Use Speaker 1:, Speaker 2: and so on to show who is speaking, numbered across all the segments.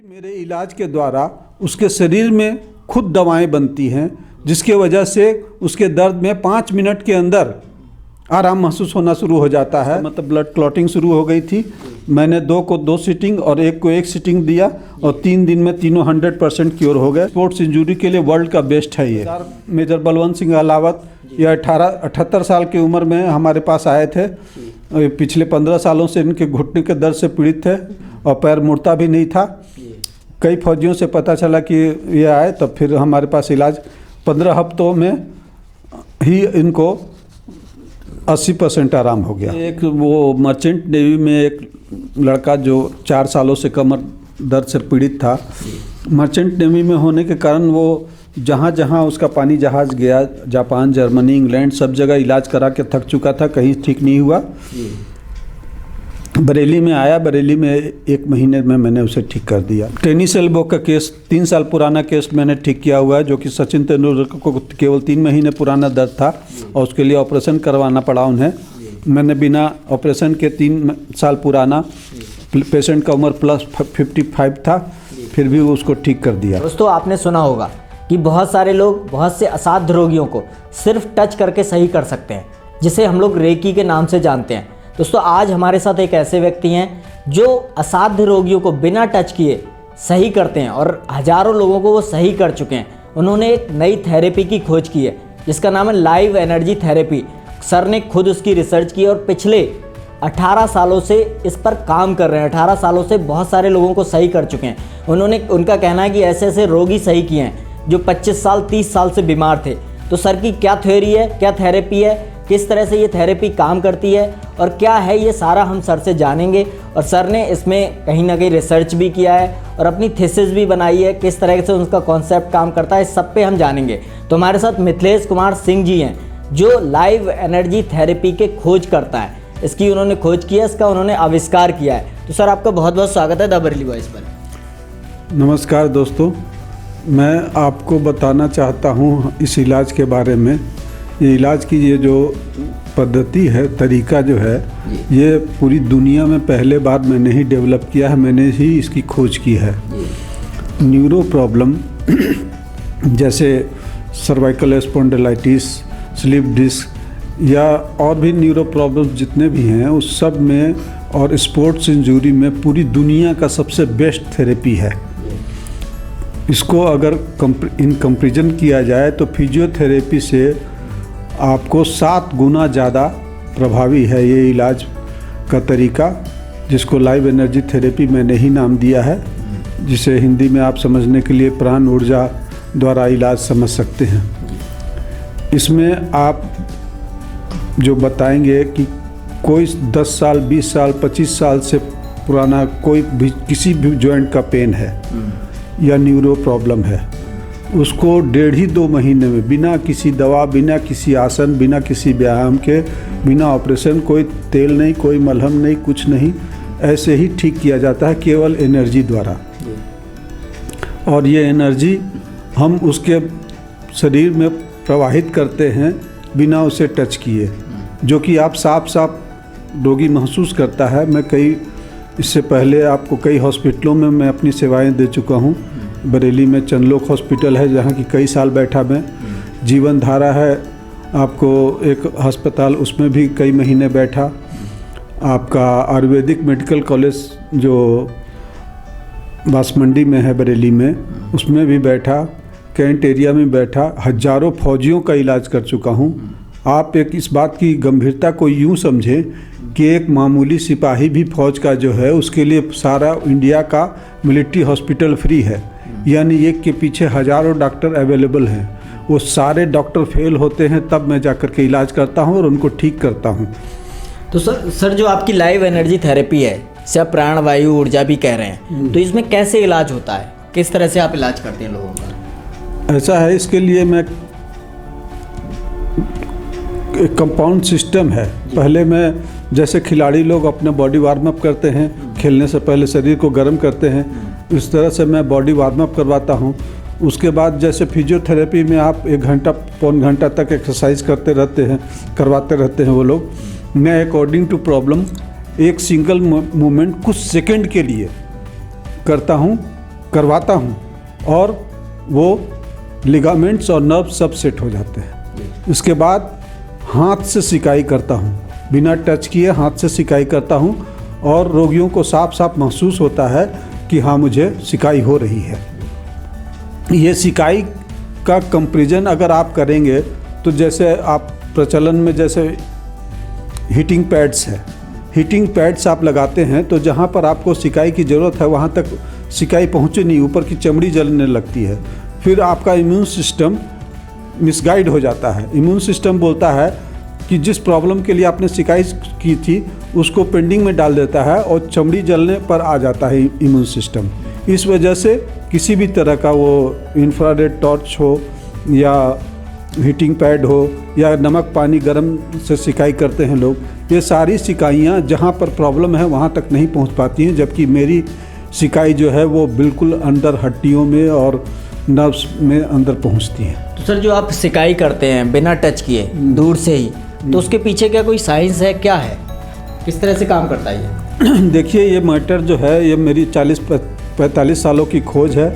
Speaker 1: मेरे इलाज के द्वारा उसके शरीर में खुद दवाएं बनती हैं, जिसके वजह से उसके दर्द में 5 मिनट के अंदर आराम महसूस होना शुरू हो जाता है। मतलब ब्लड क्लॉटिंग शुरू हो गई थी। मैंने 2 को 2 सीटिंग और 1 को 1 सीटिंग दिया और 3 दिन में तीनों 100% क्योर हो गए। स्पोर्ट्स इंजरी के लिए वर्ल्ड का बेस्ट है ये। मेजर बलवंत सिंह अहलावत ये 78 साल की उम्र में हमारे पास आए थे। पिछले 15 सालों से इनके घुटने के दर्द से पीड़ित थे और पैर मुड़ता भी नहीं था। कई फौजियों से पता चला कि ये आए, तब फिर हमारे पास इलाज 15 हफ्तों में ही इनको 80% आराम हो गया। एक वो मर्चेंट नेवी में एक लड़का जो 4 सालों से कमर दर्द से पीड़ित था। मर्चेंट नेवी में होने के कारण वो जहाँ जहाँ उसका पानी जहाज़ गया, जापान, जर्मनी, इंग्लैंड, सब जगह इलाज करा के थक चुका था, कहीं ठीक नहीं हुआ। बरेली में आया, बरेली में 1 महीने में मैंने उसे ठीक कर दिया। टेनिस एल्बो का केस 3 साल पुराना केस मैंने ठीक किया हुआ है, जो कि सचिन तेंदुलकर को केवल 3 महीने पुराना दर्द था और उसके लिए ऑपरेशन करवाना पड़ा उन्हें। मैंने बिना ऑपरेशन के 3 साल पुराना, पेशेंट का उम्र प्लस 55 था, फिर भी उसको ठीक कर दिया।
Speaker 2: दोस्तों, आपने सुना होगा कि बहुत सारे लोग बहुत से असाध्य रोगियों को सिर्फ टच करके सही कर सकते हैं, जिसे हम लोग रेकी के नाम से जानते हैं। दोस्तों, आज हमारे साथ एक ऐसे व्यक्ति हैं जो असाध्य रोगियों को बिना टच किए सही करते हैं और हजारों लोगों को वो सही कर चुके हैं। उन्होंने एक नई थेरेपी की खोज की है जिसका नाम है लाइव एनर्जी थेरेपी। सर ने खुद उसकी रिसर्च की और पिछले 18 सालों से इस पर काम कर रहे हैं। 18 सालों से बहुत सारे लोगों को सही कर चुके हैं। उनका कहना है कि ऐसे ऐसे रोगी सही किए हैं जो 25 साल 30 साल से बीमार थे। तो सर की क्या थ्योरी है, क्या थेरेपी है, किस तरह से ये थेरेपी काम करती है और क्या है, ये सारा हम सर से जानेंगे। और सर ने इसमें कहीं ना कहीं रिसर्च भी किया है और अपनी थीसिस भी बनाई है, किस तरह से उनका कॉन्सेप्ट काम करता है, इस सब पे हम जानेंगे। तो हमारे साथ मिथिलेश कुमार सिंह जी हैं जो लाइव एनर्जी थेरेपी के खोज करता है। इसकी उन्होंने खोज किया, इसका उन्होंने आविष्कार किया है। तो सर, आपका बहुत बहुत स्वागत है द बरेली वॉइस पर।
Speaker 1: नमस्कार दोस्तों, मैं आपको बताना चाहता हूँ इस इलाज के बारे में। ये इलाज की ये जो पद्धति है, तरीका जो है, ये पूरी दुनिया में पहले बार मैंने ही डेवलप किया है, मैंने ही इसकी खोज की है। न्यूरो प्रॉब्लम जैसे सर्वाइकल स्पॉन्डिलाइटिस, स्लिप डिस्क या और भी न्यूरो प्रॉब्लम्स जितने भी हैं उस सब में और स्पोर्ट्स इंजरी में पूरी दुनिया का सबसे बेस्ट थेरेपी है। इसको अगर इन कंपैरिजन किया जाए तो फिजियोथेरेपी से आपको 7 गुना ज़्यादा प्रभावी है ये इलाज का तरीका, जिसको लाइव एनर्जी थेरेपी मैंने ही नाम दिया है, जिसे हिंदी में आप समझने के लिए प्राण ऊर्जा द्वारा इलाज समझ सकते हैं। इसमें आप जो बताएंगे कि कोई 10 साल, 20 साल, 25 साल से पुराना कोई भी किसी भी जॉइंट का पेन है या न्यूरो प्रॉब्लम है, उसको 1.5-2 महीने में बिना किसी दवा, बिना किसी आसन, बिना किसी व्यायाम के, बिना ऑपरेशन, कोई तेल नहीं, कोई मलहम नहीं, कुछ नहीं, ऐसे ही ठीक किया जाता है केवल एनर्जी द्वारा। और ये एनर्जी हम उसके शरीर में प्रवाहित करते हैं बिना उसे टच किए, जो कि आप साफ रोगी महसूस करता है। मैं इससे पहले आपको कई हॉस्पिटलों में मैं अपनी सेवाएं दे चुका हूं। बरेली में चंदलोक हॉस्पिटल है जहां की कई साल बैठा मैं। जीवन धारा है आपको एक अस्पताल, उसमें भी कई महीने बैठा। आपका आयुर्वेदिक मेडिकल कॉलेज जो बांसमंडी में है बरेली में, उसमें भी बैठा। कैंट एरिया में बैठा। हजारों फौजियों का इलाज कर चुका हूं। आप एक इस बात की गंभीरता को यूं समझें कि एक मामूली सिपाही भी फौज का जो है, उसके लिए सारा इंडिया का मिलिट्री हॉस्पिटल फ्री है। यानी एक के पीछे हजारों डॉक्टर अवेलेबल हैं। वो सारे डॉक्टर फेल होते हैं, तब मैं जाकर के इलाज करता हूं और उनको ठीक करता हूं।
Speaker 2: तो सर जो आपकी लाइव एनर्जी थेरेपी है, इसे आप प्राण वायु ऊर्जा भी कह रहे हैं, तो इसमें कैसे इलाज होता है, किस तरह से आप इलाज करते हैं लोगों का?
Speaker 1: ऐसा है, इसके लिए मैं एक कंपाउंड सिस्टम है। पहले मैं जैसे खिलाड़ी लोग अपने बॉडी वार्म अप करते हैं, खेलने से पहले शरीर को गर्म करते हैं, इस तरह से मैं बॉडी वार्म अप करवाता हूं। उसके बाद जैसे फिजियोथेरेपी में आप 1 घंटा, पौन घंटा तक एक्सरसाइज करवाते रहते हैं वो लोग। मैं अकॉर्डिंग टू प्रॉब्लम एक सिंगल मूवमेंट कुछ सेकंड के लिए करता हूं करवाता हूँ और वो लिगामेंट्स और नर्व सब सेट हो जाते हैं। उसके बाद हाथ से सिकाई करता हूँ, बिना टच किए हाथ से सिकाई करता हूँ और रोगियों को साफ साफ महसूस होता है कि हाँ मुझे सिकाई हो रही है। ये सिकाई का कंपैरिजन अगर आप करेंगे तो जैसे आप प्रचलन में जैसे हीटिंग पैड्स है, हीटिंग पैड्स आप लगाते हैं तो जहाँ पर आपको सिकाई की ज़रूरत है वहाँ तक सिकाई पहुँचे नहीं, ऊपर की चमड़ी जलने लगती है। फिर आपका इम्यून सिस्टम मिसगाइड हो जाता है। इम्यून सिस्टम बोलता है कि जिस प्रॉब्लम के लिए आपने सिकाई की थी उसको पेंडिंग में डाल देता है और चमड़ी जलने पर आ जाता है इम्यून सिस्टम। इस वजह से किसी भी तरह का वो इंफ्रारेड टॉर्च हो या हीटिंग पैड हो या नमक पानी गर्म से सिकाई करते हैं लोग, ये सारी सिकाइयाँ जहाँ पर प्रॉब्लम है वहाँ तक नहीं पहुँच पाती हैं, जबकि मेरी सिकाई जो है वो बिल्कुल अंदर हड्डियों में और नर्व्स में अंदर पहुँचती है।
Speaker 2: तो सर जो आप सिकाई करते हैं बिना टच किए दूर से ही, तो उसके पीछे क्या कोई साइंस है, क्या है, किस तरह से काम करता है ये?
Speaker 1: देखिए ये मैटर जो है ये मेरी 40-45 सालों की खोज है।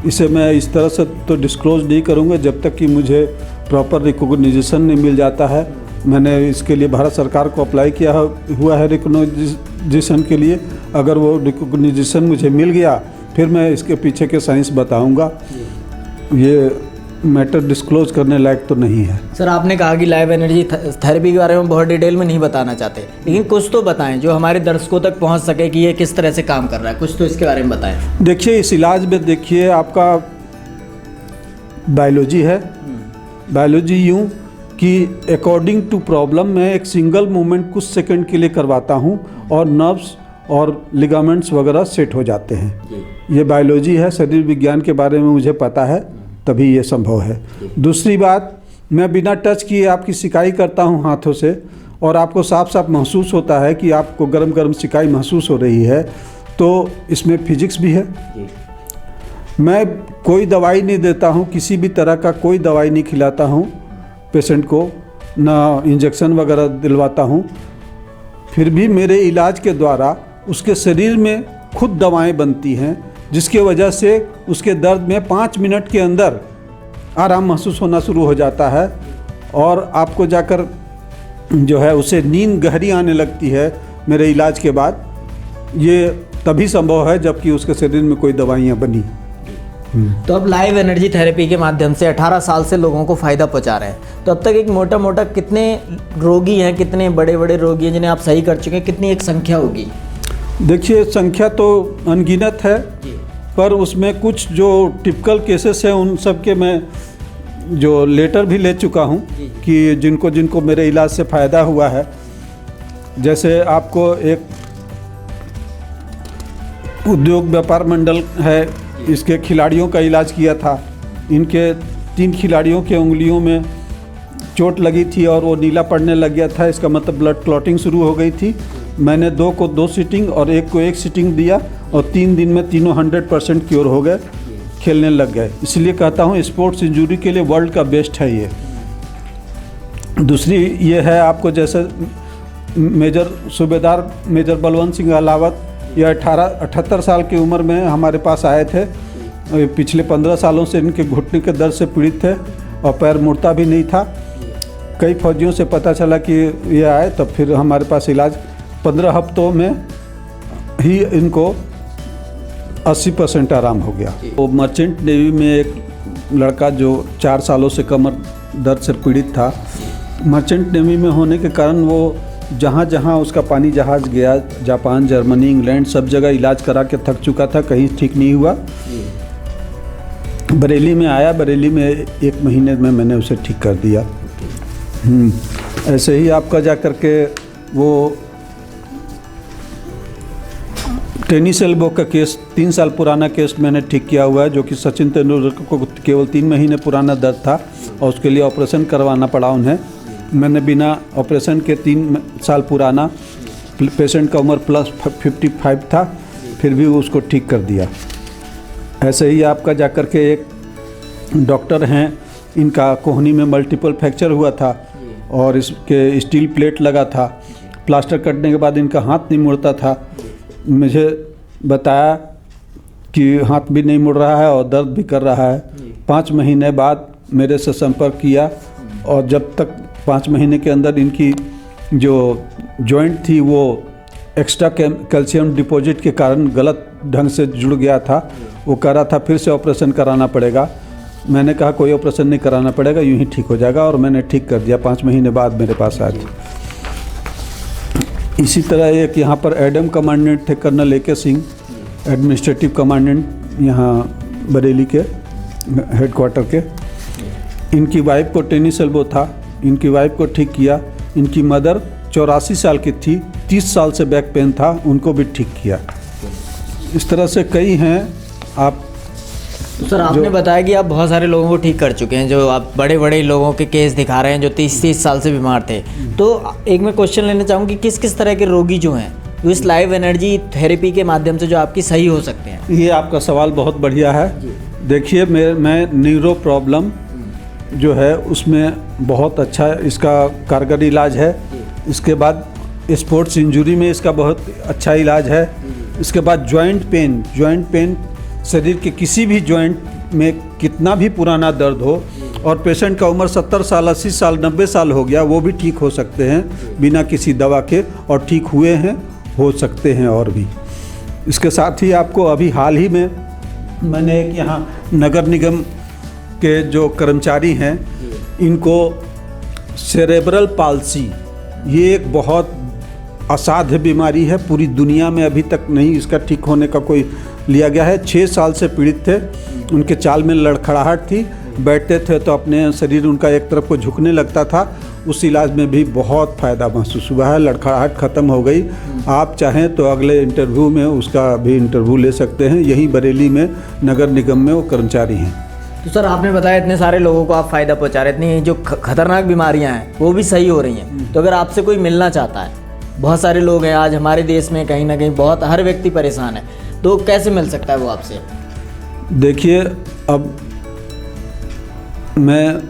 Speaker 1: इसे मैं इस तरह से तो डिस्क्लोज नहीं करूँगा जब तक कि मुझे प्रॉपर रिकॉग्निशन नहीं मिल जाता है। मैंने इसके लिए भारत सरकार को अप्लाई किया हुआ है रिकॉग्निशन के लिए। अगर वो रिकॉग्निशन मुझे मिल गया फिर मैं इसके पीछे के साइंस बताऊंगा। ये मैटर डिस्क्लोज करने लायक तो नहीं है।
Speaker 2: सर आपने कहा कि लाइव एनर्जी थेरेपी के बारे में बहुत डिटेल में नहीं बताना चाहते, लेकिन कुछ तो बताएं जो हमारे दर्शकों तक पहुंच सके कि ये किस तरह से काम कर रहा है, कुछ तो इसके बारे में बताएं।
Speaker 1: देखिए इस इलाज में देखिए आपका बायोलॉजी है। बायोलॉजी यूँ कि अकॉर्डिंग टू प्रॉब्लम मैं एक सिंगल मूवमेंट कुछ सेकंड के लिए करवाता हूँ और नर्व्स और लिगामेंट्स वगैरह सेट हो जाते हैं। ये बायोलॉजी है, शरीर विज्ञान के बारे में मुझे पता है, तभी ये संभव है। दूसरी बात, मैं बिना टच किए आपकी सिकाई करता हूँ हाथों से और आपको साफ साफ महसूस होता है कि आपको गरम गरम सिकाई महसूस हो रही है, तो इसमें फिजिक्स भी है। मैं कोई दवाई नहीं देता हूँ, किसी भी तरह का कोई दवाई नहीं खिलाता हूँ पेशेंट को, ना इंजेक्शन वगैरह दिलवाता हूँ। फिर भी मेरे इलाज के द्वारा उसके शरीर में खुद दवाएं बनती हैं, जिसके वजह से उसके दर्द में 5 मिनट के अंदर आराम महसूस होना शुरू हो जाता है और आपको जाकर जो है उसे नींद गहरी आने लगती है मेरे इलाज के बाद। ये तभी संभव है जबकि उसके शरीर में कोई दवाइयाँ बनी।
Speaker 2: तो अब लाइव एनर्जी थेरेपी के माध्यम से 18 साल से लोगों को फ़ायदा पहुंचा रहे हैं, तो अब तक एक मोटा मोटा कितने रोगी हैं, कितने बड़े बड़े रोगी हैं जिन्हें आप सही कर चुके हैं, कितनी एक संख्या होगी?
Speaker 1: देखिए संख्या तो अनगिनत है, पर उसमें कुछ जो टिपिकल केसेस हैं उन सब के मैं जो लेटर भी ले चुका हूं कि जिनको जिनको मेरे इलाज से फ़ायदा हुआ है। जैसे आपको एक उद्योग व्यापार मंडल है, इसके खिलाड़ियों का इलाज किया था। इनके 3 खिलाड़ियों के उंगलियों में चोट लगी थी और वो नीला पड़ने लग गया था, इसका मतलब ब्लड क्लॉटिंग शुरू हो गई थी। मैंने 2 को 2 सीटिंग और 1 को 1 सीटिंग दिया और 3 दिन में तीनों 100% क्योर हो गए, खेलने लग गए। इसलिए कहता हूँ स्पोर्ट्स इंजरी के लिए वर्ल्ड का बेस्ट है ये। दूसरी ये है आपको जैसे मेजर सूबेदार मेजर बलवंत सिंह अलावत, ये 78 साल की उम्र में हमारे पास आए थे। पिछले 15 सालों से इनके घुटने के दर्द से पीड़ित थे और पैर मुड़ता भी नहीं था। कई फौजियों से पता चला कि ये आए, तब फिर हमारे पास इलाज 15 हफ्तों में ही इनको 80% आराम हो गया। वो मर्चेंट नेवी में एक लड़का जो 4 सालों से कमर दर्द से पीड़ित था, मर्चेंट नेवी में होने के कारण वो जहाँ जहाँ उसका पानी जहाज़ गया, जापान, जर्मनी, इंग्लैंड, सब जगह इलाज करा के थक चुका था, कहीं ठीक नहीं हुआ। बरेली में आया, बरेली में 1 महीने में मैंने उसे ठीक कर दिया। ऐसे ही आपका जा कर के वो टेनिस एल्बो का केस 3 साल पुराना केस मैंने ठीक किया हुआ है, जो कि सचिन तेंदुलकर को केवल 3 महीने पुराना दर्द था और उसके लिए ऑपरेशन करवाना पड़ा उन्हें। मैंने बिना ऑपरेशन के 3 साल पुराना, पेशेंट का उम्र प्लस 55 था, फिर भी उसको ठीक कर दिया। ऐसे ही आपका जाकर के एक डॉक्टर हैं, इनका कोहनी में मल्टीपल फ्रैक्चर हुआ था और इसके स्टील प्लेट लगा था। प्लास्टर कटने के बाद इनका हाथ नहीं मुड़ता था। मुझे बताया कि हाथ भी नहीं मुड़ रहा है और दर्द भी कर रहा है। 5 महीने बाद मेरे से संपर्क किया और जब तक 5 महीने के अंदर इनकी जो जॉइंट थी वो एक्स्ट्रा कैल्शियम डिपॉजिट के कारण गलत ढंग से जुड़ गया था, वो कह रहा था फिर से ऑपरेशन कराना पड़ेगा। मैंने कहा कोई ऑपरेशन नहीं कराना पड़ेगा, यूं ही ठीक हो जाएगा, और मैंने ठीक कर दिया। 5 महीने बाद मेरे पास आए थे। इसी तरह एक यहाँ पर एडम कमांडेंट थे, colonel AK Singh, administrative commandant यहाँ बरेली के हेडक्वार्टर के। इनकी वाइफ को टेनिस एल्बो था, इनकी वाइफ को ठीक किया। इनकी मदर 84 साल की थी, 30 साल से बैक पेन था, उनको भी ठीक किया। इस तरह से कई हैं। आप
Speaker 2: तो सर आपने बताया कि आप बहुत सारे लोगों को ठीक कर चुके हैं, जो आप बड़े बड़े लोगों के केस दिखा रहे हैं जो 30 साल से बीमार थे। तो एक मैं क्वेश्चन लेना चाहूँगी, किस किस तरह के रोगी जो हैं जो इस लाइव एनर्जी थेरेपी के माध्यम से जो आपकी सही हो सकते हैं?
Speaker 1: ये आपका सवाल बहुत बढ़िया है। देखिए मैं न्यूरो प्रॉब्लम जो है उसमें बहुत अच्छा इसका कारगर इलाज है। इसके बाद स्पोर्ट्स इंजरी में इसका बहुत अच्छा इलाज है। इसके बाद जॉइंट पेन, शरीर के किसी भी जॉइंट में कितना भी पुराना दर्द हो और पेशेंट का उम्र 70 साल, 80 साल, 90 साल हो गया, वो भी ठीक हो सकते हैं बिना किसी दवा के, और ठीक हुए हैं, हो सकते हैं और भी। इसके साथ ही आपको अभी हाल ही में मैंने एक यहाँ नगर निगम के जो कर्मचारी हैं इनको सेरेब्रल पाल्सी, ये एक बहुत असाध्य बीमारी है, पूरी दुनिया में अभी तक नहीं इसका ठीक होने का कोई लिया गया है। 6 साल से पीड़ित थे, उनके चाल में लड़खड़ाहट थी, बैठते थे तो अपने शरीर उनका एक तरफ को झुकने लगता था। उस इलाज में भी बहुत फ़ायदा महसूस हुआ है, लड़खड़ाहट ख़त्म हो गई। आप चाहें तो अगले इंटरव्यू में उसका भी इंटरव्यू ले सकते हैं। यहीं बरेली में नगर निगम में वो कर्मचारी हैं।
Speaker 2: तो सर आपने बताया इतने सारे लोगों को आप फ़ायदा पहुँचा रहे, इतनी जो खतरनाक बीमारियाँ हैं वो भी सही हो रही हैं। तो अगर आपसे कोई मिलना चाहता है, बहुत सारे लोग हैं आज हमारे देश में, कहीं ना कहीं बहुत हर व्यक्ति परेशान है, तो कैसे मिल सकता है वो आपसे?
Speaker 1: देखिए, अब मैं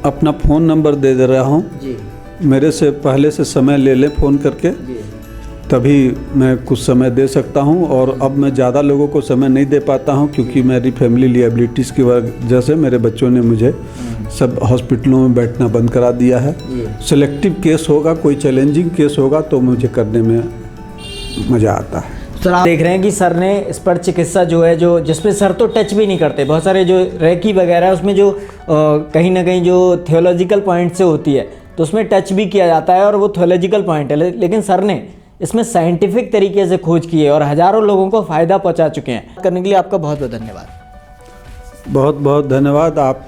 Speaker 1: अपना फ़ोन नंबर दे रहा हूँ
Speaker 2: जी।
Speaker 1: मेरे से पहले से समय ले लें फ़ोन करके
Speaker 2: जी।
Speaker 1: तभी मैं कुछ समय दे सकता हूँ। और अब मैं ज़्यादा लोगों को समय नहीं दे पाता हूँ क्योंकि मेरी फैमिली लिएबिलिटीज़ की वजह से मेरे बच्चों ने मुझे सब हॉस्पिटलों में बैठना बंद करा दिया है। सेलेक्टिव केस होगा, कोई चैलेंजिंग केस होगा तो मुझे करने में मज़ा आता है।
Speaker 2: सर आप देख रहे हैं कि सर ने इस पर चिकित्सा जो है, जो जिसमें सर तो टच भी नहीं करते, बहुत सारे जो रेकी वगैरह है उसमें जो कहीं ना कहीं जो थियोलॉजिकल पॉइंट से होती है तो उसमें टच भी किया जाता है और वो थियोलॉजिकल पॉइंट है, लेकिन सर ने इसमें साइंटिफिक तरीके से खोज की है और हज़ारों लोगों को फ़ायदा पहुंचा चुके हैं। करने के लिए आपका बहुत बहुत धन्यवाद।
Speaker 1: बहुत बहुत धन्यवाद। आप